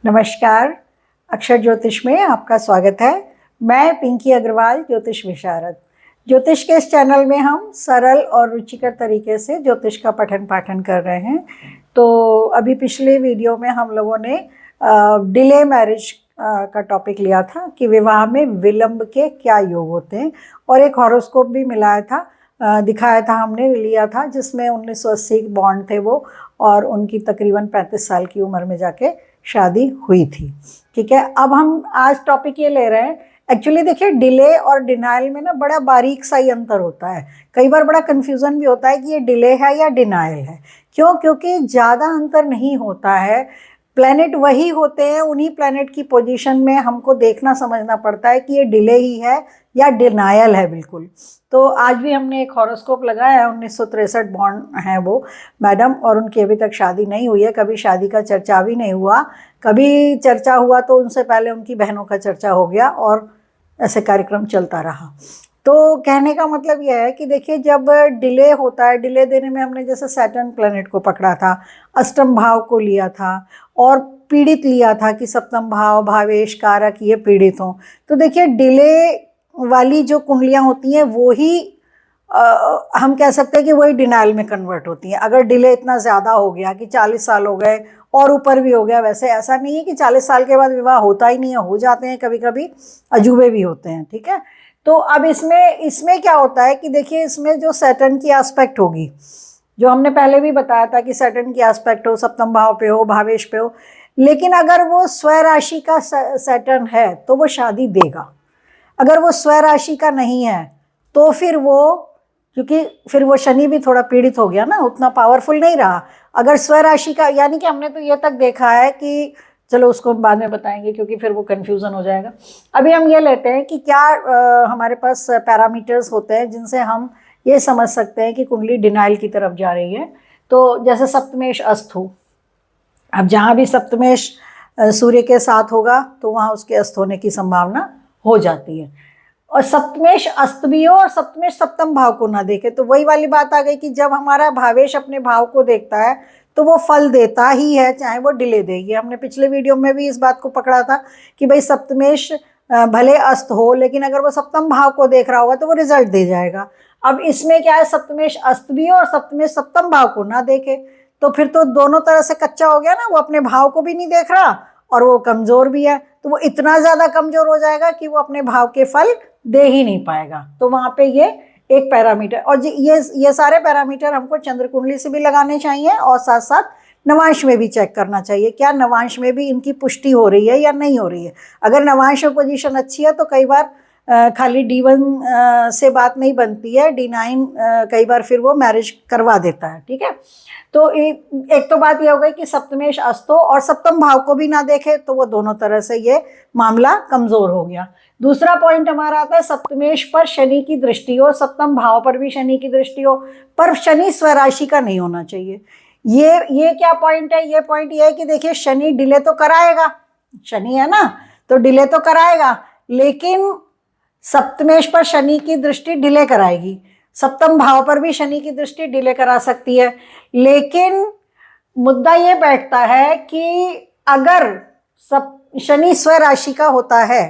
नमस्कार। अक्षर ज्योतिष में आपका स्वागत है। मैं पिंकी अग्रवाल, ज्योतिष विशारद। ज्योतिष के इस चैनल में हम सरल और रुचिकर तरीके से ज्योतिष का पठन पाठन कर रहे हैं। तो अभी पिछले वीडियो में हम लोगों ने डिले मैरिज का टॉपिक लिया था कि विवाह में विलंब के क्या योग होते हैं, और एक हॉरोस्कोप भी मिलाया था, दिखाया था, हमने लिया था, जिसमें 1980 बॉन्ड थे वो, और उनकी तकरीबन 35 साल की उम्र में जाके शादी हुई थी। ठीक है, अब हम आज टॉपिक ये ले रहे हैं। एक्चुअली देखिए, डिले और डिनायल में ना बड़ा बारीक सा ही अंतर होता है। कई बार बड़ा कन्फ्यूज़न भी होता है कि ये डिले है या डिनायल है। क्यों? क्योंकि ज़्यादा अंतर नहीं होता है, प्लैनेट वही होते हैं, उन्हीं प्लैनेट की पोजीशन में हमको देखना समझना पड़ता है कि ये डिले ही है या डिनायल है। बिल्कुल। तो आज भी हमने एक हॉरोस्कोप लगाया है, 1963 बॉन्ड हैं वो मैडम, और उनकी अभी तक शादी नहीं हुई है। कभी शादी का चर्चा भी नहीं हुआ, कभी चर्चा हुआ तो उनसे पहले उनकी बहनों का चर्चा हो गया, और ऐसे कार्यक्रम चलता रहा। तो कहने का मतलब यह है कि देखिए, जब डिले होता है, डिले देने में हमने जैसे सैटर्न प्लैनेट को पकड़ा था, अष्टम भाव को लिया था, और पीड़ित लिया था कि सप्तम भाव भावेश कारक ये पीड़ित हों। तो देखिए, डिले वाली जो कुंडलियाँ होती हैं वो ही हम कह सकते हैं कि वही डिनायल में कन्वर्ट होती हैं। अगर डिले इतना ज़्यादा हो गया कि 40 साल हो गए और ऊपर भी हो गया, वैसे ऐसा नहीं है कि 40 साल के बाद विवाह होता ही नहीं है, हो जाते हैं, कभी कभी अजूबे भी होते हैं। ठीक है, तो अब इसमें क्या होता है कि देखिए, इसमें जो सैटर्न की एस्पेक्ट होगी, जो हमने पहले भी बताया था कि सैटर्न की एस्पेक्ट हो, सप्तम भाव पे हो, भावेश पे हो, लेकिन अगर वो स्वराशि का सैटर्न है तो वो शादी देगा। अगर वो स्वराशि का नहीं है तो फिर वो, क्योंकि फिर वो शनि भी थोड़ा पीड़ित हो गया ना, उतना पावरफुल नहीं रहा। अगर स्वराशि का, यानी कि हमने तो ये तक देखा है कि, चलो उसको बाद में बताएंगे क्योंकि फिर वो कंफ्यूजन हो जाएगा। अभी हम ये लेते हैं कि क्या हमारे पास पैरामीटर्स होते हैं जिनसे हम ये समझ सकते हैं कि कुंडली डिनाइल की तरफ जा रही है। तो जैसे सप्तमेश अस्त हो, अब जहाँ भी सप्तमेश सूर्य के साथ होगा तो वहाँ उसके अस्त होने की संभावना हो जाती है। और सप्तमेश अस्त भी हो और सप्तमेश सप्तम भाव को ना देखे, तो वही वाली बात आ गई कि जब हमारा भावेश अपने भाव को देखता है तो वो फल देता ही है, चाहे वो डिले देगी। हमने पिछले वीडियो में भी इस बात को पकड़ा था कि भाई सप्तमेश भले अस्त हो, लेकिन अगर वो सप्तम भाव को देख रहा होगा तो वो रिजल्ट दे जाएगा। अब इसमें क्या है, सप्तमेश अस्त भी हो और सप्तमेश सप्तम भाव को ना देखे, तो फिर तो दोनों तरह से कच्चा हो गया ना। वो अपने भाव को भी नहीं देख रहा और वो कमजोर भी है, तो वो इतना ज्यादा कमजोर हो जाएगा कि वो अपने भाव के फल दे ही नहीं पाएगा। तो वहां पे ये एक पैरामीटर, और ये सारे पैरामीटर हमको चंद्र कुंडली से भी लगाने चाहिए, और साथ साथ नवांश में भी चेक करना चाहिए, क्या नवांश में भी इनकी पुष्टि हो रही है या नहीं हो रही है। अगर नवांश में पोजीशन अच्छी है तो कई बार खाली D1 से बात नहीं बनती है, D9 कई बार फिर वो मैरिज करवा देता है। ठीक है, तो एक तो बात यह हो गई कि सप्तमेश अस्तो और सप्तम भाव को भी ना देखे, तो वो दोनों तरह से ये मामला कमजोर हो गया। दूसरा पॉइंट हमारा आता है, सप्तमेश पर शनि की दृष्टि हो, सप्तम भाव पर भी शनि की दृष्टि हो, पर शनि स्वराशि का नहीं होना चाहिए। ये क्या पॉइंट है? ये पॉइंट ये है कि देखिए, शनि डिले तो कराएगा, शनि है ना, तो डिले तो कराएगा, लेकिन सप्तमेश पर शनि की दृष्टि डिले कराएगी, सप्तम भाव पर भी शनि की दृष्टि डिले करा सकती है। लेकिन मुद्दा ये बैठता है कि अगर शनि स्वराशि का होता है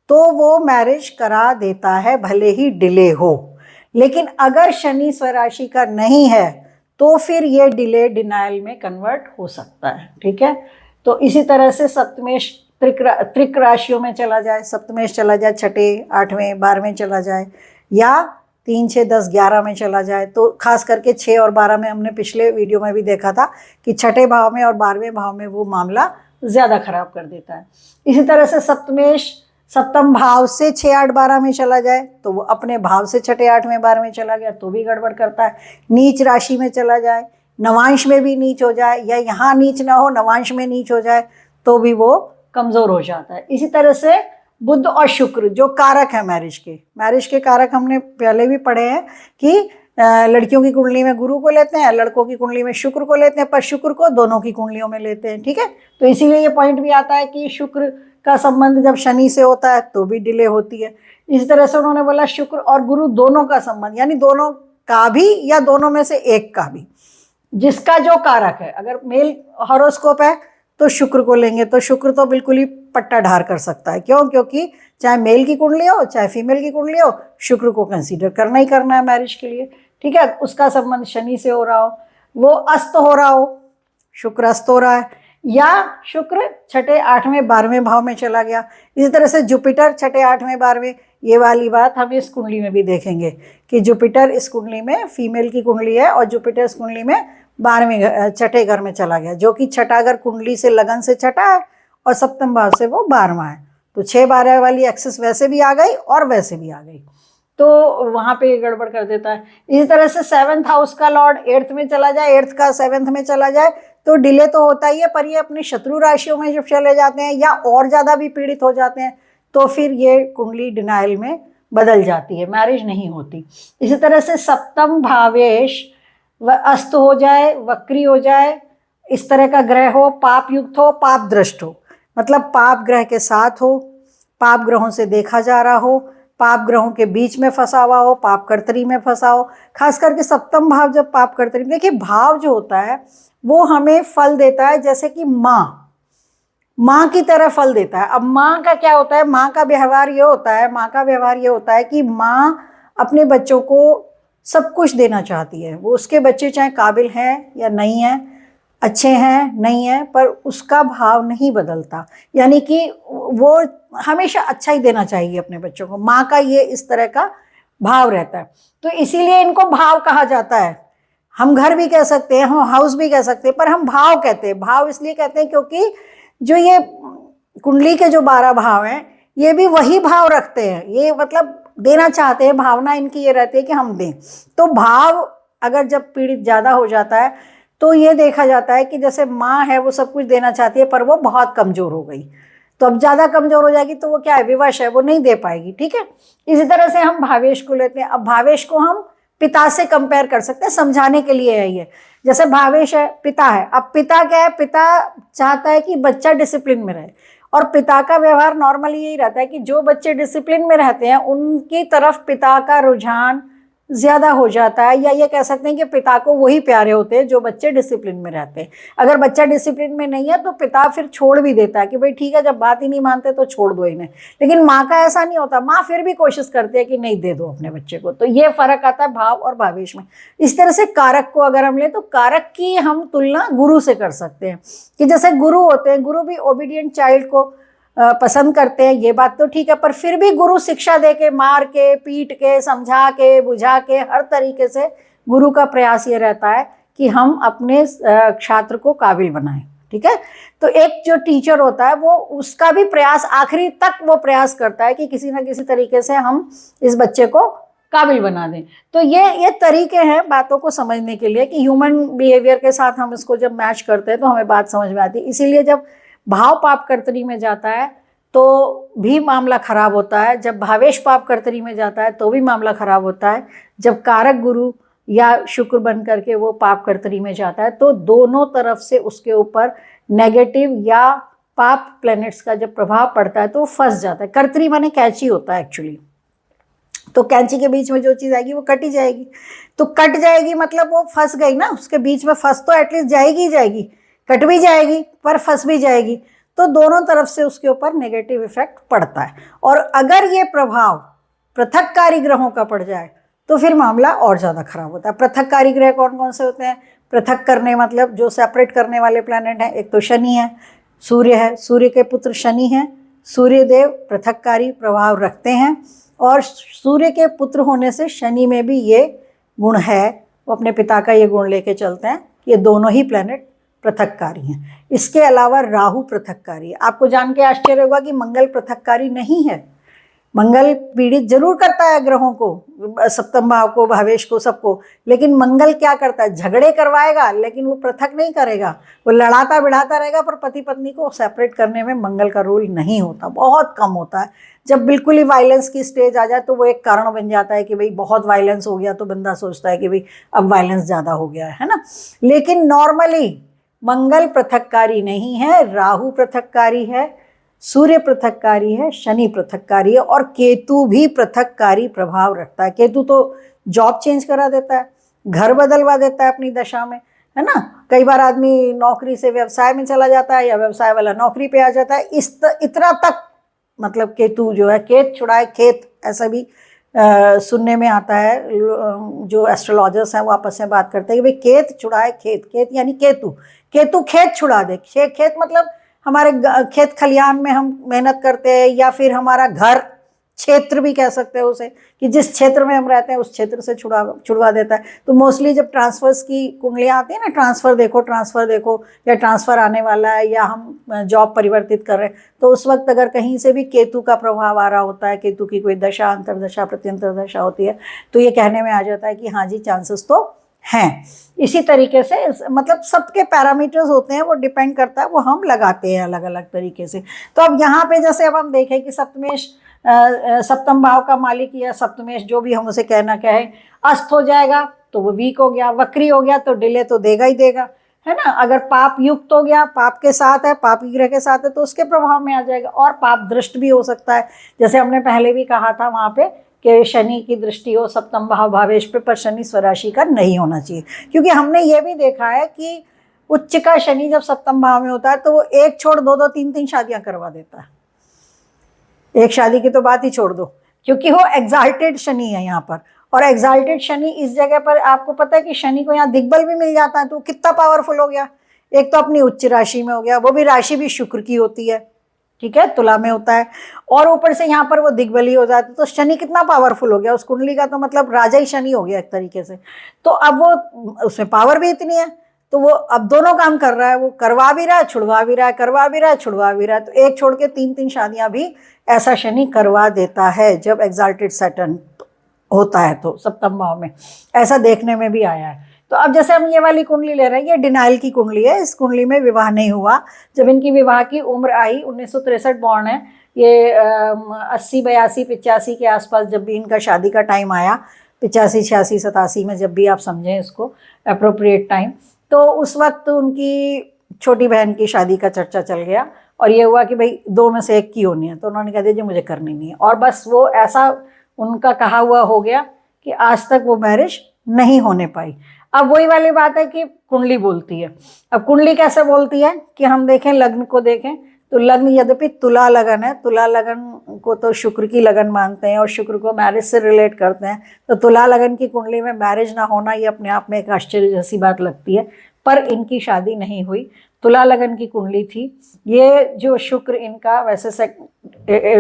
तो वो मैरिज करा देता है, भले ही डिले हो। लेकिन अगर शनि स्वराशि का नहीं है तो फिर ये डिले डिनायल में कन्वर्ट हो सकता है। ठीक है, तो इसी तरह से सप्तमेश त्रिक राशियों में चला जाए, सप्तमेश चला जाए छठे, 8वें, 12वें चला जाए, या 3, 6, 10, 11 में चला जाए, तो खास करके 6 और 12 में हमने पिछले वीडियो में भी देखा था कि छठे भाव में और 12वें भाव में वो मामला ज़्यादा खराब कर देता है। इसी तरह से सप्तमेश सप्तम भाव से 6, 8, 12 में चला जाए तो वो अपने भाव से छठे, 8वें, 12वें चला गया तो भी गड़बड़ करता है। नीच राशि में चला जाए, नवांश में भी नीच हो जाए, या यहाँ नीच ना हो नवांश में नीच हो जाए, तो भी वो कमज़ोर हो जाता है। इसी तरह से बुध और शुक्र जो कारक है मैरिज के कारक, हमने पहले भी पढ़े हैं कि लड़कियों की कुंडली में गुरु को लेते हैं, लड़कों की कुंडली में शुक्र को लेते हैं, पर शुक्र को दोनों की कुंडलियों में लेते हैं। ठीक है, तो इसीलिए ये पॉइंट भी आता है कि शुक्र का संबंध जब शनि से होता है तो भी डिले होती है। इसी तरह से उन्होंने बोला शुक्र और गुरु दोनों का संबंध, यानी दोनों का भी या दोनों में से एक का भी, जिसका जो कारक है। अगर मेल हॉरोस्कोप है तो शुक्र को लेंगे तो शुक्र तो बिल्कुल ही पट्टा ढार कर सकता है। क्यों? क्योंकि चाहे मेल की कुंडली हो चाहे फीमेल की कुंडली हो, शुक्र को कंसीडर करना ही करना है मैरिज के लिए। ठीक है, उसका संबंध शनि से हो रहा हो, वो अस्त हो रहा हो, शुक्र अस्त हो रहा है, या शुक्र छठे 8वें 12वें भाव में चला गया। इसी तरह से जुपिटर छठे 8वें 12वें, ये वाली बात हम इस कुंडली में भी देखेंगे कि जुपिटर इस कुंडली में फीमेल की कुंडली है और जुपिटर इस कुंडली में 12वें छठे घर में चला गया, जो कि छठा घर कुंडली से लगन से छठा है और सप्तम भाव से वो 12वां है। तो 6-12 वाली एक्सेस वैसे भी आ गई और वैसे भी आ गई, तो वहां पे गड़बड़ कर देता है। इसी तरह से 7th हाउस का लॉर्ड 8th में चला जाए, 8th का 7th में चला जाए तो डिले तो होता ही है, पर ये अपनी शत्रु राशियों में जब चले जाते हैं या और ज्यादा भी पीड़ित हो जाते हैं तो फिर ये कुंडली डिनाइल में बदल जाती है, मैरिज नहीं होती। इसी तरह से सप्तम भावेश अस्त हो जाए, वक्री हो जाए, इस तरह का ग्रह हो, पाप युक्त हो, पाप दृष्ट हो, मतलब पाप ग्रह के साथ हो, पाप ग्रहों से देखा जा रहा हो, पाप ग्रहों के बीच में फंसा हुआ हो, पाप कर्तरी में फंसा हो। खास करके सप्तम भाव जब पाप कर्तरी, देखिए भाव जो होता है वो हमें फल देता है जैसे कि माँ की तरह फल देता है। अब माँ का क्या होता है, माँ का व्यवहार ये होता है कि माँ अपने बच्चों को सब कुछ देना चाहती है। वो उसके बच्चे चाहे काबिल हैं या नहीं हैं, अच्छे हैं नहीं हैं, पर उसका भाव नहीं बदलता, यानी कि वो हमेशा अच्छा ही देना चाहिए अपने बच्चों को। माँ का ये इस तरह का भाव रहता है, तो इसीलिए इनको भाव कहा जाता है। हम घर भी कह सकते हैं, हम हाउस भी कह सकते हैं, पर हम भाव कहते हैं। भाव इसलिए कहते हैं क्योंकि जो ये कुंडली के जो 12 भाव हैं ये भी वही भाव रखते हैं, ये मतलब देना चाहते हैं, भावना इनकी ये रहती है कि हम दें। तो भाव अगर जब पीड़ित ज़्यादा हो जाता है तो ये देखा जाता है कि जैसे माँ है वो सब कुछ देना चाहती है पर वो बहुत कमज़ोर हो गई, तो अब ज़्यादा कमज़ोर हो जाएगी तो वो क्या है, विवश है, वो नहीं दे पाएगी। ठीक है, इसी तरह से हम भावेश को लेते हैं। अब भावेश को हम पिता से कंपेयर कर सकते हैं, समझाने के लिए है ये। जैसे भावेश है, पिता है, अब पिता क्या है, पिता चाहता है कि बच्चा डिसिप्लिन में रहे, और पिता का व्यवहार नॉर्मली यही रहता है कि जो बच्चे डिसिप्लिन में रहते हैं उनकी तरफ पिता का रुझान ज़्यादा हो जाता है, या ये कह सकते हैं कि पिता को वही प्यारे होते हैं जो बच्चे डिसिप्लिन में रहते हैं। अगर बच्चा डिसिप्लिन में नहीं है तो पिता फिर छोड़ भी देता है कि भाई ठीक है, जब बात ही नहीं मानते तो छोड़ दो इन्हें। लेकिन माँ का ऐसा नहीं होता, माँ फिर भी कोशिश करती है कि नहीं, दे दो अपने बच्चे को। तो ये फर्क आता है भाव और भावेश में। इस तरह से कारक को अगर हम लें तो कारक की हम तुलना गुरु से कर सकते हैं कि जैसे गुरु होते हैं, गुरु भी ओबीडियंट चाइल्ड को पसंद करते हैं, ये बात तो ठीक है, पर फिर भी गुरु शिक्षा दे के, मार के, पीट के, समझा के, बुझा के, हर तरीके से गुरु का प्रयास ये रहता है कि हम अपने छात्र को काबिल बनाएं। ठीक है, तो एक जो टीचर होता है वो उसका भी प्रयास आखिरी तक वो प्रयास करता है कि किसी ना किसी तरीके से हम इस बच्चे को काबिल बना दें। तो ये तरीके हैं बातों को समझने के लिए कि ह्यूमन बिहेवियर के साथ हम इसको जब मैच करते हैं तो हमें बात समझ में आती है। इसीलिए जब भाव पाप कर्तरी में जाता है तो भी मामला खराब होता है, जब भावेश पाप कर्तरी में जाता है तो भी मामला खराब होता है, जब कारक गुरु या शुक्र बन करके वो पाप कर्तरी में जाता है तो दोनों तरफ से उसके ऊपर नेगेटिव या पाप प्लैनेट्स का जब प्रभाव पड़ता है तो वो फंस जाता है। कर्तरी माने कैंची होता है एक्चुअली, तो कैंची के बीच में जो चीज़ आएगी वो कट ही जाएगी। तो कट जाएगी मतलब वो फंस गई ना, उसके बीच में फंस तो एटलीस्ट जाएगी ही जाएगी, कट भी जाएगी पर फंस भी जाएगी, तो दोनों तरफ से उसके ऊपर नेगेटिव इफेक्ट पड़ता है। और अगर ये प्रभाव पृथककारी ग्रहों का पड़ जाए तो फिर मामला और ज़्यादा खराब होता है। पृथककारी ग्रह कौन कौन से होते हैं? पृथक करने मतलब जो सेपरेट करने वाले प्लैनेट हैं, एक तो शनि है, सूर्य है, सूर्य के पुत्र शनि हैं, सूर्यदेव पृथककारी प्रभाव रखते हैं, और सूर्य के पुत्र होने से शनि में भी ये गुण है, वो अपने पिता का ये गुण लेके चलते हैं। ये दोनों ही प्लैनेट पृथककारी हैं। इसके अलावा राहु पृथककारी है। आपको जान के आश्चर्य होगा कि मंगल पृथककारी नहीं है। मंगल पीड़ित जरूर करता है ग्रहों को, सप्तम भाव को, भावेश को, सबको, लेकिन मंगल क्या करता है? झगड़े करवाएगा, लेकिन वो पृथक नहीं करेगा, वो लड़ाता बिड़ाता रहेगा, पर पति पत्नी को सेपरेट करने में मंगल का रोल नहीं होता, बहुत कम होता है। जब बिल्कुल ही वायलेंस की स्टेज आ जाए तो वो एक कारण बन जाता है कि भाई बहुत वायलेंस हो गया, तो बंदा सोचता है कि भाई अब वायलेंस ज़्यादा हो गया है ना। लेकिन नॉर्मली मंगल पृथककारी नहीं है, राहु पृथककारी है, सूर्य पृथककारी है, शनि पृथककारी है, और केतु भी पृथककारी प्रभाव रखता है। केतु तो जॉब चेंज करा देता है, घर बदलवा देता है अपनी दशा में, है ना। कई बार आदमी नौकरी से व्यवसाय में चला जाता है या व्यवसाय वाला नौकरी पे आ जाता है, इतना तक मतलब केतु जो है, केत छुड़ाए खेत, ऐसा भी सुनने में आता है। जो एस्ट्रोलॉजर्स हैं वो आपस में बात करते हैं कि भाई केत छुड़ाए खेत, केत यानी केतु, केतु खेत छुड़ा दे। खेत मतलब हमारे खेत खलियान में हम मेहनत करते हैं, या फिर हमारा घर, क्षेत्र भी कह सकते हैं उसे, कि जिस क्षेत्र में हम रहते हैं उस क्षेत्र से छुड़वा देता है। तो मोस्टली जब ट्रांसफर्स की कुंडलियाँ आती है ना, ट्रांसफ़र देखो या ट्रांसफ़र आने वाला है, या हम जॉब परिवर्तित कर रहे हैं, तो उस वक्त अगर कहीं से भी केतु का प्रभाव आ रहा होता है, केतु की कोई दशा, अंतरदशा, प्रत्यंतर दशा होती है, तो ये कहने में आ जाता है कि हाँ जी, चांसेस तो हैं। इसी तरीके से मतलब सबके पैरामीटर्स होते हैं, वो डिपेंड करता है, वो हम लगाते हैं अलग अलग तरीके से। तो अब यहाँ पे जैसे अब हम देखें कि सप्तमेश, सप्तम भाव का मालिक या सप्तमेश जो भी हम उसे कहना कहें, अस्त हो जाएगा तो वो वीक हो गया, वक्री हो गया तो डिले तो देगा ही देगा, है ना। अगर पाप युक्त हो गया, पाप के साथ है, पापी ग्रह के साथ है, तो उसके प्रभाव में आ जाएगा। और पाप दृष्ट भी हो सकता है, जैसे हमने पहले भी कहा था वहाँ पे कि शनि की दृष्टि हो सप्तम भाव भावेश पे, पर शनि स्वराशि का नहीं होना चाहिए, क्योंकि हमने ये भी देखा है कि उच्च का शनि जब सप्तम भाव में होता है तो वो एक छोड़ दो दो तीन तीन शादियां करवा देता है। एक शादी की तो बात ही छोड़ दो, क्योंकि वो एग्जाल्टेड शनि है यहाँ पर। और एग्जाल्टेड शनि इस जगह पर, आपको पता है कि शनि को यहाँ दिग्बल भी मिल जाता है, तो कितना पावरफुल हो गया। एक तो अपनी उच्च राशि में हो गया, वो भी राशि भी शुक्र की होती है, ठीक है, तुला में होता है, और ऊपर से यहाँ पर वो दिग्बली हो जाता है, तो शनि कितना पावरफुल हो गया उस कुंडली का, तो मतलब राजा ही शनि हो गया एक तरीके से। तो अब वो, उसमें पावर भी इतनी है, तो वो अब दोनों काम कर रहा है, वो करवा भी रहा है, छुड़वा भी रहा है, करवा भी रहा है, छुड़वा भी रहा है। तो एक छोड़ के तीन तीन शादियां भी ऐसा शनि करवा देता है जब एग्जाल्टेड सैटर्न होता है, तो सप्तम भाव में ऐसा देखने में भी आया है। तो अब जैसे हम ये वाली कुंडली ले रहे हैं, ये डिनाइल की कुंडली है, इस कुंडली में विवाह नहीं हुआ। जब इनकी विवाह की उम्र आई, 1963 बॉर्न है ये, 80 82 85 के आसपास जब भी इनका शादी का टाइम आया, 85 86 87 में, जब भी आप समझें इसको अप्रोप्रिएट टाइम, तो उस वक्त उनकी छोटी बहन की शादी का चर्चा चल गया, और ये हुआ कि भाई दो में से एक की होनी है, तो उन्होंने कह दिया जी मुझे करनी नहीं है, और बस वो ऐसा उनका कहा हुआ हो गया कि आज तक वो मैरिज नहीं होने पाई। अब वही वाली बात है कि कुंडली बोलती है। अब कुंडली कैसे बोलती है कि हम देखें, लग्न को देखें, तो लग्न यद्यपि तुला लगन है, तुला लगन को तो शुक्र की लगन मानते हैं और शुक्र को मैरिज से रिलेट करते हैं, तो तुला लगन की कुंडली में मैरिज ना होना ये अपने आप में एक आश्चर्य जैसी बात लगती है, पर इनकी शादी नहीं हुई। तुला लगन की कुंडली थी। ये जो शुक्र इनका वैसे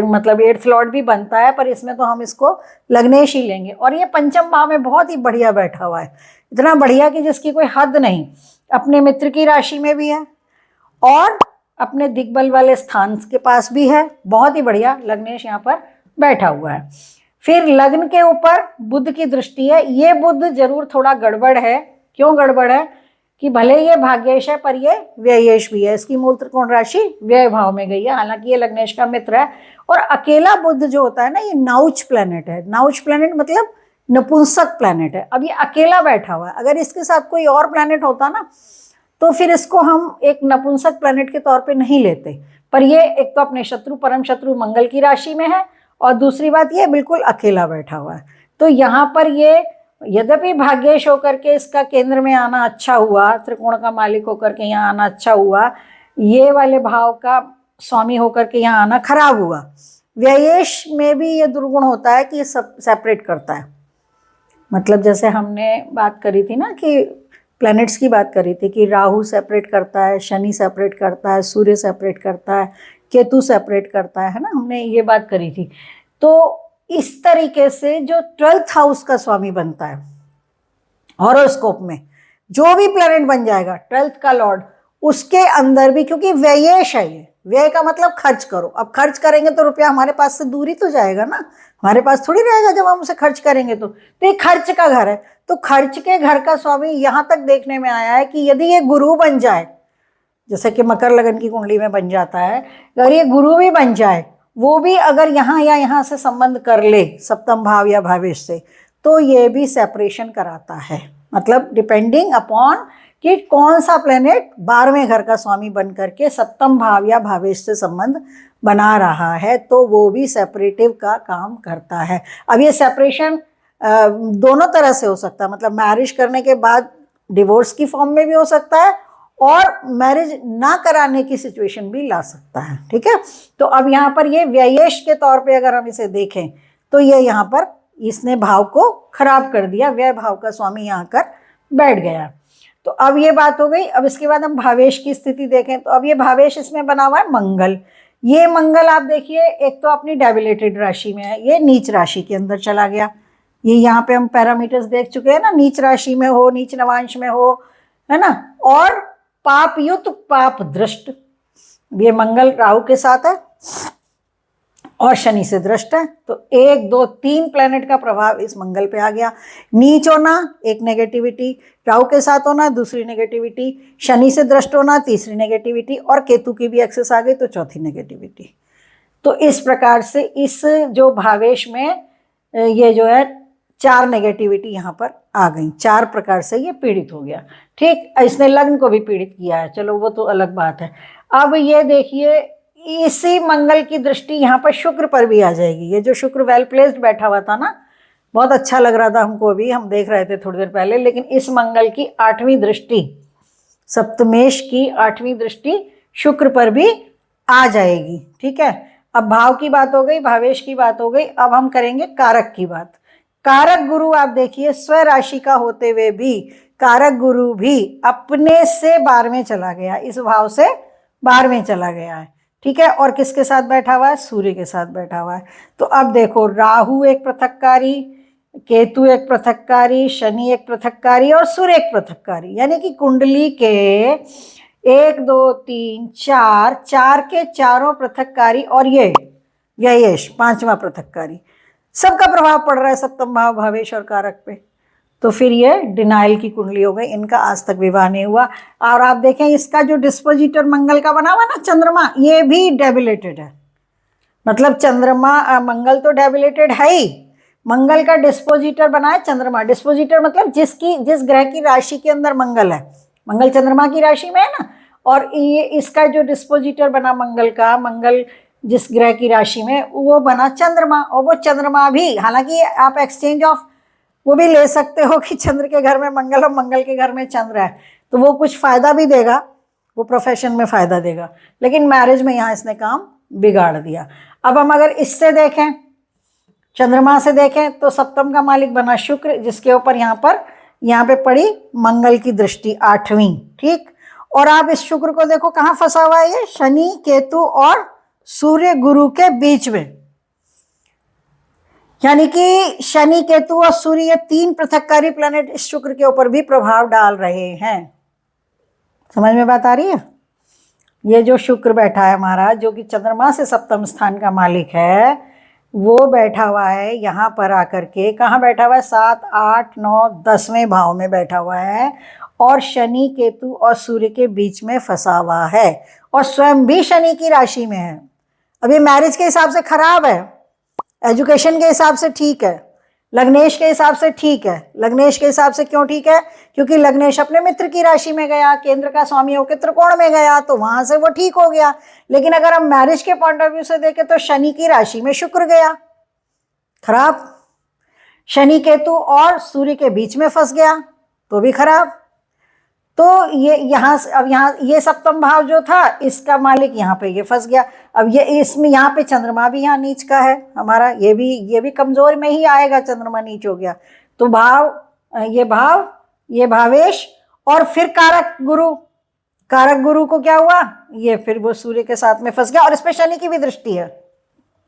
मतलब 8th लॉर्ड भी बनता है, पर इसमें तो हम इसको लग्नेश ही लेंगे, और ये पंचम भाव में बहुत ही बढ़िया बैठा हुआ है, इतना बढ़िया कि जिसकी कोई हद नहीं। अपने मित्र की राशि में भी है और अपने दिग्बल वाले स्थान के पास भी है, बहुत ही बढ़िया लग्नेश यहाँ पर बैठा हुआ है। फिर लग्न के ऊपर बुध की दृष्टि है। ये बुध जरूर थोड़ा गड़बड़ है। क्यों गड़बड़ है कि भले ये भाग्येश है पर ये व्ययेश भी है, इसकी मूल त्रिकोण राशि व्यय भाव में गई है, हालांकि ये लग्नेश का मित्र है। और अकेला बुध जो होता है ना, ये नाउच प्लैनेट है। नाउच प्लैनेट मतलब नपुंसक प्लैनेट है। अब ये अकेला बैठा हुआ है, अगर इसके साथ कोई और प्लैनेट होता ना तो फिर इसको हम एक नपुंसक प्लैनेट के तौर पे नहीं लेते, पर ये एक तो अपने शत्रु परम शत्रु मंगल की राशि में है, और दूसरी बात ये बिल्कुल अकेला बैठा हुआ है। तो यहाँ पर ये यद्यपि भाग्येश होकर के इसका केंद्र में आना अच्छा हुआ, त्रिकोण का मालिक होकर के यहाँ आना अच्छा हुआ, ये वाले भाव का स्वामी होकर के यहाँ आना खराब हुआ। व्ययेश में भी ये दुर्गुण होता है कि ये सब सेपरेट करता है। मतलब जैसे हमने बात करी थी ना कि प्लैनेट्स की बात करी थी कि राहु सेपरेट करता है, शनि सेपरेट करता है, सूर्य सेपरेट करता है, केतु सेपरेट करता है ना, हमने ये बात करी थी। तो इस तरीके से जो 12th हाउस का स्वामी बनता है हॉरोस्कोप में, जो भी प्लैनेट बन जाएगा 12th का लॉर्ड, उसके अंदर भी, क्योंकि व्ययेश है ये, व्यय का मतलब खर्च करो। अब खर्च करेंगे तो रुपया हमारे पास से दूर ही तो जाएगा ना, हमारे पास थोड़ी रहेगा जब हम उसे खर्च करेंगे। तो ये खर्च का घर है, तो खर्च के घर का स्वामी यहाँ तक देखने में आया है कि यदि ये गुरु बन जाए, जैसे कि मकर लगन की कुंडली में बन जाता है, अगर ये गुरु भी बन जाए, वो भी अगर यहाँ या यहाँ से संबंध कर ले सप्तम भाव या भावेश से, तो ये भी सेपरेशन कराता है। मतलब डिपेंडिंग अपॉन कि कौन सा प्लेनेट 12वें घर का स्वामी बन करके सप्तम भाव या भावेश से संबंध बना रहा है, तो वो भी सेपरेटिव का काम करता है। अब ये सेपरेशन दोनों तरह से हो सकता है, मतलब मैरिज करने के बाद डिवोर्स की फॉर्म में भी हो सकता है और मैरिज ना कराने की सिचुएशन भी ला सकता है। ठीक है, तो अब यहाँ पर ये व्ययेश के तौर पे अगर हम इसे देखें तो ये यहाँ पर इसने भाव को खराब कर दिया, व्यय भाव का स्वामी यहाँ कर बैठ गया। तो अब ये बात हो गई। अब इसके बाद हम भावेश की स्थिति देखें तो अब ये भावेश इसमें बना हुआ है मंगल। ये मंगल आप देखिए, एक तो अपनी डेबिलेटेड राशि में है, ये नीच राशि के अंदर चला गया। ये यहाँ पे हम पैरामीटर्स देख चुके हैं ना, नीच राशि में हो, नीच नवांश में हो, है ना, और पाप युक्त पाप दृष्ट। ये मंगल राहु के साथ है और शनि से दृष्ट है, तो 1 2 3 प्लेनेट का प्रभाव इस मंगल पे आ गया। नीच होना एक नेगेटिविटी, राहु के साथ होना दूसरी नेगेटिविटी, शनि से दृष्ट होना तीसरी नेगेटिविटी, और केतु की भी एक्सेस आ गई तो चौथी नेगेटिविटी। तो इस प्रकार से इस जो भावेश में ये जो है 4 नेगेटिविटी यहाँ पर आ गई, 4 प्रकार से ये पीड़ित हो गया। ठीक, इसने लग्न को भी पीड़ित किया है, चलो वो तो अलग बात है। अब ये देखिए, इसी मंगल की दृष्टि यहाँ पर शुक्र पर भी आ जाएगी। ये जो शुक्र वेल प्लेस्ड बैठा हुआ था ना, बहुत अच्छा लग रहा था हमको, अभी हम देख रहे थे थोड़ी देर पहले, लेकिन इस मंगल की 8वीं दृष्टि, सप्तमेश की 8वीं दृष्टि शुक्र पर भी आ जाएगी। ठीक है, अब भाव की बात हो गई, भावेश की बात हो गई, अब हम करेंगे कारक की बात। कारक गुरु आप देखिए, स्व राशि का होते हुए भी कारक गुरु भी अपने से 12वें चला गया, इस भाव से 12वें चला गया है। ठीक है, और किसके साथ बैठा हुआ है? सूर्य के साथ बैठा हुआ है। तो अब देखो, राहु एक पृथककारी, केतु एक पृथककारी, शनि एक पृथककारी और सूर्य एक पृथककारी, यानी कि कुंडली के 1 2 3 4 4 के चारों पृथककारी, और ये व्ययेश 5वां पृथककारी, सबका प्रभाव पड़ रहा है सप्तम भाव भावेश और कारक पे। तो फिर ये डिनाइल की कुंडली हो गई, इनका आज तक विवाह नहीं हुआ। और आप देखें, इसका जो डिस्पोजिटर मंगल का बना हुआ ना चंद्रमा, ये भी डेबिलेटेड है। मतलब चंद्रमा, मंगल तो डेबिलेटेड है ही, मंगल का डिस्पोजिटर बना है चंद्रमा। डिस्पोजिटर मतलब जिस ग्रह की राशि के अंदर मंगल है, मंगल चंद्रमा की राशि में है ना, और ये इसका जो डिस्पोजिटर बना मंगल का, मंगल जिस ग्रह की राशि में, वो बना चंद्रमा। और वो चंद्रमा भी, हालांकि आप एक्सचेंज ऑफ वो भी ले सकते हो कि चंद्र के घर में मंगल और मंगल के घर में चंद्र है, तो वो कुछ फायदा भी देगा, वो प्रोफेशन में फायदा देगा, लेकिन मैरिज में यहाँ इसने काम बिगाड़ दिया। अब हम अगर इससे देखें, चंद्रमा से देखें, तो सप्तम का मालिक बना शुक्र, जिसके ऊपर यहाँ पे पड़ी मंगल की दृष्टि 8वीं। ठीक, और आप इस शुक्र को देखो कहाँ फंसा हुआ है, ये शनि केतु और सूर्य गुरु के बीच में, यानी कि शनि केतु और सूर्य, ये 3 पृथककारी प्लैनेट इस शुक्र के ऊपर भी प्रभाव डाल रहे हैं। समझ में बात आ रही है? ये जो शुक्र बैठा है हमारा, जो कि चंद्रमा से सप्तम स्थान का मालिक है, वो बैठा हुआ है यहाँ पर आकर के, कहाँ बैठा हुआ है? 7 8 9 10वें भाव में बैठा हुआ है, और शनि केतु और सूर्य के बीच में फंसा हुआ है, और स्वयं भी शनि की राशि में है। अभी मैरिज के हिसाब से खराब है, एजुकेशन के हिसाब से ठीक है, लग्नेश के हिसाब से ठीक है। लग्नेश के हिसाब से क्यों ठीक है? क्योंकि लग्नेश अपने मित्र की राशि में गया, केंद्र का स्वामी होकर त्रिकोण में गया, तो वहां से वो ठीक हो गया। लेकिन अगर हम मैरिज के पॉइंट ऑफ व्यू से देखें तो शनि की राशि में शुक्र गया, खराब। शनि केतु और सूर्य के बीच में फंस गया, तो भी खराब। तो ये यहाँ से, अब यहाँ ये सप्तम भाव जो था, इसका मालिक यहाँ पे ये फंस गया। अब ये इसमें यहाँ पे चंद्रमा भी यहाँ नीच का है हमारा, ये भी कमजोर में ही आएगा, चंद्रमा नीच हो गया। तो ये भावेश, और फिर कारक गुरु को क्या हुआ? ये फिर वो सूर्य के साथ में फंस गया, और इस पे शनि की भी दृष्टि है।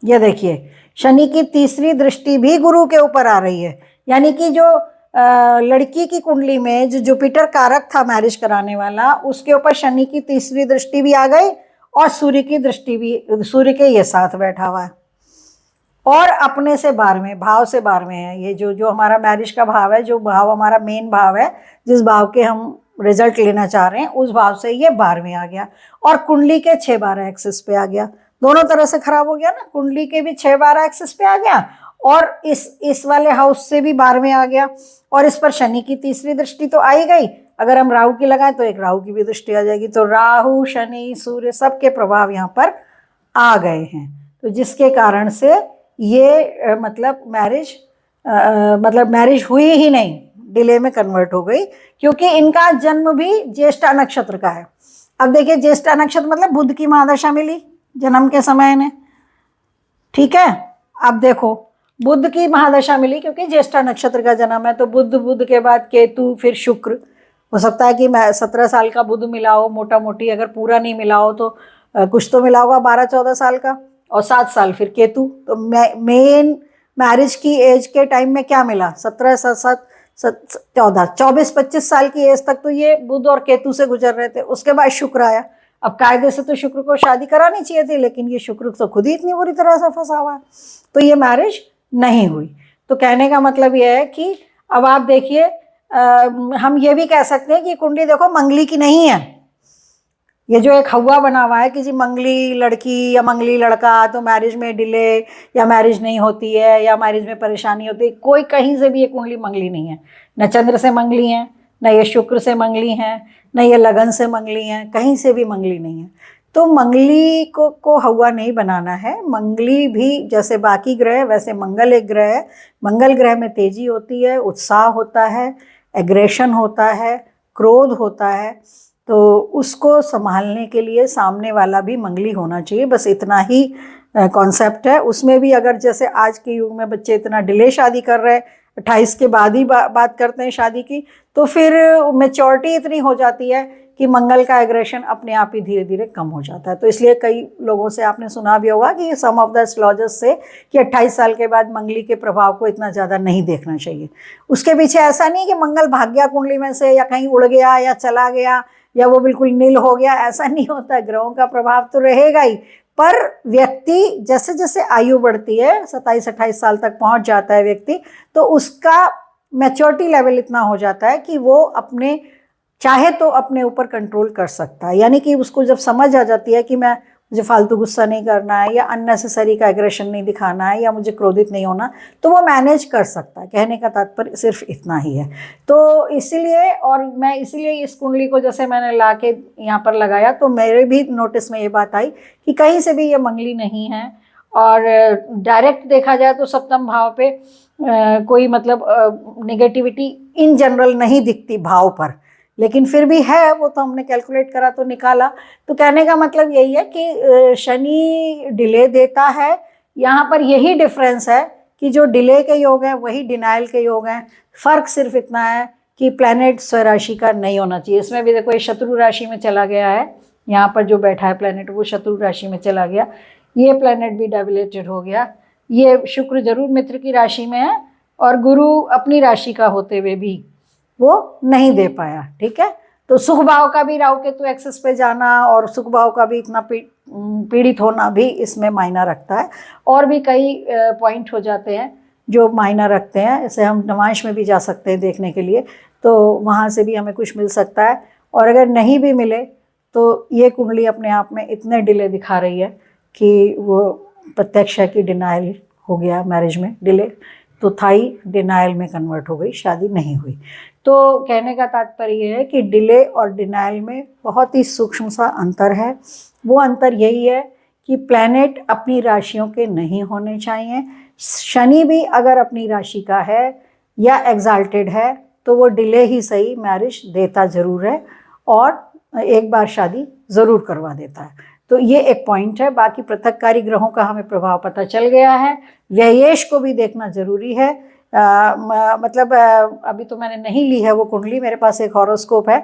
ये देखिए, शनि की तीसरी दृष्टि भी गुरु के ऊपर आ रही है, यानी कि जो लड़की की कुंडली में जो जुपिटर कारक था मैरिज कराने वाला, उसके ऊपर शनि की तीसरी दृष्टि भी आ गई, और सूर्य की दृष्टि भी, सूर्य के ये साथ बैठा हुआ है, और अपने से 12वें भाव से 12वें है। ये जो हमारा मैरिज का भाव है, जो भाव हमारा मेन भाव है, जिस भाव के हम रिजल्ट लेना चाह रहे हैं, उस भाव से ये 12वें आ गया, और कुंडली के 6 12 एक्सिस पे आ गया। दोनों तरह से खराब हो गया ना, कुंडली के भी 6 12 एक्सिस पे आ गया, और इस वाले हाउस से भी 12वें आ गया, और इस पर शनि की तीसरी दृष्टि तो आई गई। अगर हम राहु की लगाएं तो एक राहु की भी दृष्टि आ जाएगी। तो राहु शनि सूर्य सबके प्रभाव यहाँ पर आ गए हैं, तो जिसके कारण से ये मतलब मैरिज हुई ही नहीं, डिले में कन्वर्ट हो गई, क्योंकि इनका जन्म भी ज्येष्ठा नक्षत्र का है। अब देखिए, ज्येष्ठा नक्षत्र मतलब बुध की महादशा मिली जन्म के समय इन्हें, ठीक है। अब देखो, बुध की महादशा मिली क्योंकि ज्येष्ठा नक्षत्र का जन्म है, तो बुध के बाद केतु, फिर शुक्र। हो सकता है कि 17 साल का बुध मिला हो, मोटा मोटी, अगर पूरा नहीं मिला हो तो कुछ तो मिला होगा 12-14 साल का, और 7 साल फिर केतु। तो मेन मैरिज की एज के टाइम में क्या मिला, 17, 7, 14, 24-25 साल की एज तक तो ये बुध और केतु से गुजर रहे थे। उसके बाद शुक्र आया। अब कायदे से तो शुक्र को शादी करानी चाहिए थी, लेकिन ये शुक्र तो खुद ही इतनी बुरी तरह से फंसा हुआ है, तो ये मैरिज नहीं हुई। तो कहने का मतलब ये है कि अब आप देखिए, हम ये भी कह सकते हैं कि कुंडली देखो मंगली की नहीं है। ये जो एक हवा बना हुआ है कि जी मंगली लड़की या मंगली लड़का तो मैरिज में डिले या मैरिज नहीं होती है या मैरिज में परेशानी होती है, कोई कहीं से भी ये कुंडली मंगली नहीं है। न चंद्र से मंगली है, न ये शुक्र से मंगली है, न ये लगन से मंगली है, कहीं से भी मंगली नहीं है। तो मंगली को हवा नहीं बनाना है। मंगली भी जैसे बाकी ग्रह, वैसे मंगल एक ग्रह है। मंगल ग्रह में तेजी होती है, उत्साह होता है, एग्रेशन होता है, क्रोध होता है। तो उसको संभालने के लिए सामने वाला भी मंगली होना चाहिए, बस इतना ही कॉन्सेप्ट है। उसमें भी अगर जैसे आज के युग में बच्चे इतना डिले शादी कर रहे हैं, 28 के बाद ही बात करते हैं शादी की, तो फिर मैच्योरिटी इतनी हो जाती है कि मंगल का एग्रेशन अपने आप ही धीरे धीरे कम हो जाता है। तो इसलिए कई लोगों से आपने सुना भी होगा कि सम ऑफ द एस्ट्रोलॉजर्स से कि 28 साल के बाद मंगली के प्रभाव को इतना ज़्यादा नहीं देखना चाहिए। उसके पीछे ऐसा नहीं कि मंगल भाग गया कुंडली में से, या कहीं उड़ गया या चला गया या वो बिल्कुल नील हो गया, ऐसा नहीं होता। ग्रहों का प्रभाव तो रहेगा ही, पर व्यक्ति जैसे जैसे आयु बढ़ती है, 27-28 साल तक पहुंच जाता है व्यक्ति, तो उसका मैच्योरिटी लेवल इतना हो जाता है कि वो अपने चाहे तो अपने ऊपर कंट्रोल कर सकता है। यानी कि उसको जब समझ आ जाती है कि मुझे फालतू गुस्सा नहीं करना है, या अननेसेसरी का एग्रेशन नहीं दिखाना है, या मुझे क्रोधित नहीं होना, तो वो मैनेज कर सकता है। कहने का तात्पर्य सिर्फ इतना ही है। तो इसीलिए, और मैं इसीलिए इस कुंडली को जैसे मैंने ला के यहाँ पर लगाया, तो मेरे भी नोटिस में ये बात आई कि कहीं से भी ये मंगली नहीं है। और डायरेक्ट देखा जाए तो सप्तम भाव पे कोई मतलब नेगेटिविटी इन जनरल नहीं दिखती भाव पर, लेकिन फिर भी है, वो तो हमने कैलकुलेट करा तो निकाला। तो कहने का मतलब यही है कि शनि डिले देता है। यहाँ पर यही डिफरेंस है कि जो डिले के योग हैं वही डिनाइल के योग हैं। फर्क सिर्फ इतना है कि प्लैनेट स्वराशि का नहीं होना चाहिए। इसमें भी देखो, ये शत्रु राशि में चला गया है, यहाँ पर जो बैठा है प्लैनेट वो शत्रु राशि में चला गया, ये प्लैनेट भी डेबिलेटेड हो गया। ये शुक्र जरूर मित्र की राशि में है, और गुरु अपनी राशि का होते हुए भी वो नहीं दे पाया, ठीक है। तो सुख भाव का भी राहु केतु एक्सेस पे जाना और सुख भाव का भी इतना पीड़ित होना भी इसमें मायना रखता है। और भी कई पॉइंट हो जाते हैं जो मायना रखते हैं। ऐसे हम नवांश में भी जा सकते हैं देखने के लिए, तो वहाँ से भी हमें कुछ मिल सकता है। और अगर नहीं भी मिले तो ये कुंडली अपने आप में इतने डिले दिखा रही है कि वो प्रत्यक्ष है कि डिनाइल हो गया मैरिज में डिले, तो थाई डिनाइल में कन्वर्ट हो गई, शादी नहीं हुई। तो कहने का तात्पर्य है कि डिले और डिनाइल में बहुत ही सूक्ष्म सा अंतर है। वो अंतर यही है कि प्लैनेट अपनी राशियों के नहीं होने चाहिए। शनि भी अगर अपनी राशि का है या एग्जाल्टेड है तो वो डिले ही सही मैरिज देता ज़रूर है, और एक बार शादी ज़रूर करवा देता है। तो ये एक पॉइंट है। बाकी पृथककारी ग्रहों का हमें प्रभाव पता चल गया है। व्ययेश को भी देखना ज़रूरी है। अभी तो मैंने नहीं ली है वो कुंडली, मेरे पास एक हॉरोस्कोप है,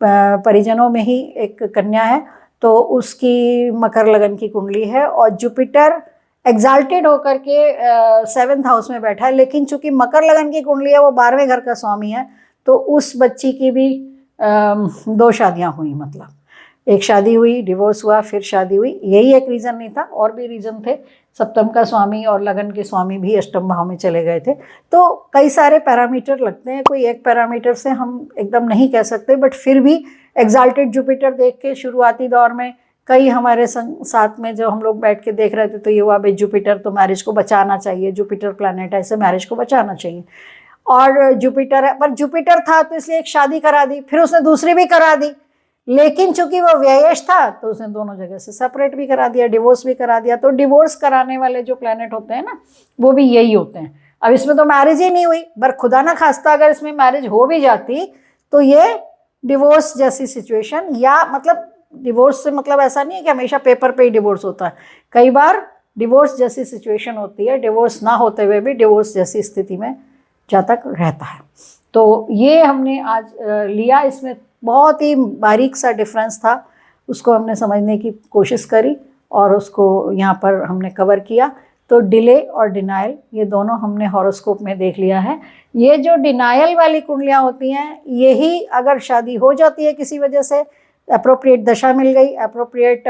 परिजनों में ही एक कन्या है, तो उसकी मकर लगन की कुंडली है, और जुपिटर एग्जाल्टेड होकर के 7th हाउस में बैठा है। लेकिन चूंकि मकर लगन की कुंडली है, वो 12वें घर का स्वामी है, तो उस बच्ची की भी 2 शादियां हुई, मतलब एक शादी हुई, डिवोर्स हुआ, फिर शादी हुई। यही एक रीज़न नहीं था, और भी रीज़न थे। सप्तम का स्वामी और लगन के स्वामी भी अष्टम भाव में चले गए थे। तो कई सारे पैरामीटर लगते हैं, कोई एक पैरामीटर से हम एकदम नहीं कह सकते, बट फिर भी एग्जाल्टेड जुपिटर देख के शुरुआती दौर में कई हमारे साथ में जो हम लोग बैठ के देख रहे थे, तो ये हुआ भाई जुपिटर तो मैरिज को बचाना चाहिए, जुपिटर प्लैनेट ऐसे मैरिज को बचाना चाहिए। और जुपिटर है, पर जुपिटर था तो इसलिए एक शादी करा दी, फिर उसने दूसरी भी करा दी, लेकिन चूंकि वो व्ययेश था तो उसने दोनों जगह से सेपरेट भी करा दिया, डिवोर्स भी करा दिया। तो डिवोर्स कराने वाले जो प्लैनेट होते हैं ना, वो भी यही होते हैं। अब इसमें तो मैरिज ही नहीं हुई, पर खुदा ना खास्ता अगर इसमें मैरिज हो भी जाती तो ये डिवोर्स जैसी सिचुएशन, या मतलब डिवोर्स से मतलब ऐसा नहीं है कि हमेशा पेपर पे ही डिवोर्स होता है, कई बार डिवोर्स जैसी सिचुएशन होती है, डिवोर्स ना होते हुए भी डिवोर्स जैसी स्थिति में जहाँ तक रहता है। तो ये हमने आज लिया, इसमें बहुत ही बारीक सा डिफरेंस था, उसको हमने समझने की कोशिश करी और उसको यहाँ पर हमने कवर किया। तो डिले और डिनायल ये दोनों हमने हॉरोस्कोप में देख लिया है। ये जो डिनायल वाली कुंडलियाँ होती हैं, यही अगर शादी हो जाती है किसी वजह से, अप्रोप्रिएट दशा मिल गई, अप्रोप्रिएट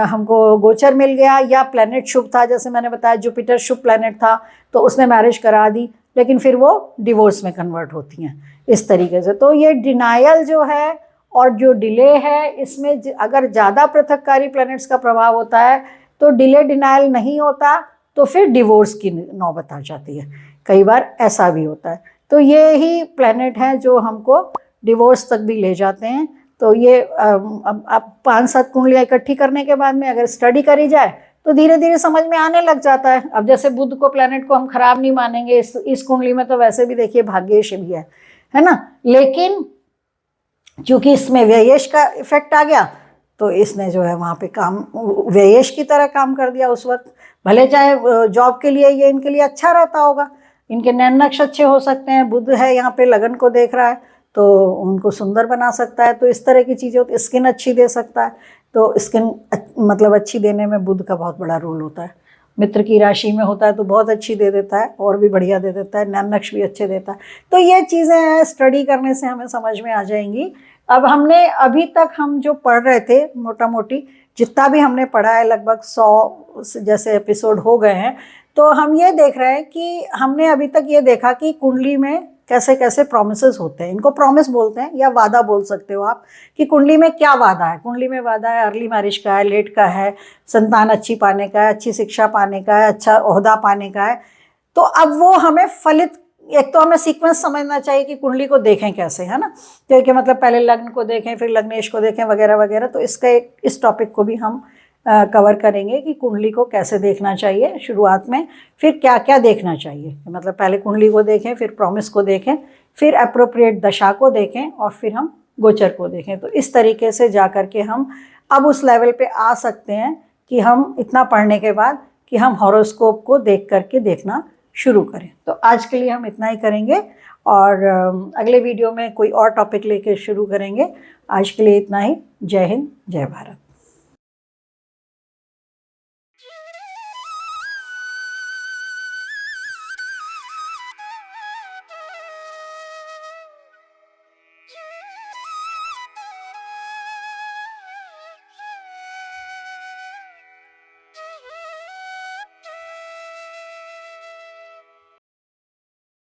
हमको गोचर मिल गया, या प्लैनेट शुभ था, जैसे मैंने बताया जुपिटर शुभ प्लैनेट था तो उसने मैरिज करा दी, लेकिन फिर वो डिवोर्स में कन्वर्ट होती हैं इस तरीके से। तो ये डिनायल जो है और जो डिले है, इसमें अगर ज़्यादा पृथककारी प्लैनेट्स का प्रभाव होता है तो डिले डिनायल नहीं होता, तो फिर डिवोर्स की नौबत आ जाती है, कई बार ऐसा भी होता है। तो ये ही प्लैनेट हैं जो हमको डिवोर्स तक भी ले जाते हैं। तो ये अब 5-7 कुंडलियाँ इकट्ठी करने के बाद में अगर स्टडी करी जाए तो धीरे धीरे समझ में आने लग जाता है। अब जैसे बुध को, प्लैनेट को हम खराब नहीं मानेंगे, इस कुंडली में तो वैसे भी देखिए भाग्येश भी है ना, लेकिन चूंकि इसमें व्ययेश का इफेक्ट आ गया तो इसने जो है वहाँ पे काम व्ययेश की तरह काम कर दिया उस वक्त। भले चाहे जॉब के लिए ये इनके लिए अच्छा रहता होगा, इनके नैन नक्श अच्छे हो सकते हैं, बुध है यहाँ पे लगन को देख रहा है तो उनको सुंदर बना सकता है, तो इस तरह की चीज़ें होती, स्किन अच्छी दे सकता है, तो स्किन मतलब अच्छी देने में बुध का बहुत बड़ा रोल होता है। मित्र की राशि में होता है तो बहुत अच्छी दे देता है और भी बढ़िया दे देता है, नैन नक्श भी अच्छे देता है। तो ये चीज़ें हैं, स्टडी करने से हमें समझ में आ जाएंगी। अब हमने अभी तक हम जो पढ़ रहे थे, मोटा मोटी जितना भी हमने पढ़ा है, लगभग 100 जैसे एपिसोड हो गए हैं, तो हम ये देख रहे हैं कि हमने अभी तक ये देखा कि कुंडली में कैसे कैसे प्रॉमिसेस होते हैं। इनको प्रॉमिस बोलते हैं या वादा बोल सकते हो आप, कि कुंडली में क्या वादा है। कुंडली में वादा है अर्ली मैरिज का है, लेट का है, संतान अच्छी पाने का है, अच्छी शिक्षा पाने का है, अच्छा ओहदा पाने का है। तो अब वो हमें फलित, एक तो हमें सीक्वेंस समझना चाहिए कि कुंडली को देखें कैसे, है ना, क्योंकि मतलब पहले लग्न को देखें फिर लग्नेश को देखें वगैरह वगैरह। तो इसका इस टॉपिक को भी हम कवर करेंगे कि कुंडली को कैसे देखना चाहिए शुरुआत में, फिर क्या क्या देखना चाहिए। मतलब पहले कुंडली को देखें, फिर प्रॉमिस को देखें, फिर अप्रोप्रिएट दशा को देखें और फिर हम गोचर को देखें। तो इस तरीके से जा कर के हम अब उस लेवल पे आ सकते हैं कि हम इतना पढ़ने के बाद कि हम हॉरोस्कोप को देख करके देखना शुरू करें। तो आज के लिए हम इतना ही करेंगे और अगले वीडियो में कोई और टॉपिक लेके शुरू करेंगे। आज के लिए इतना ही। जय हिंद, जय भारत।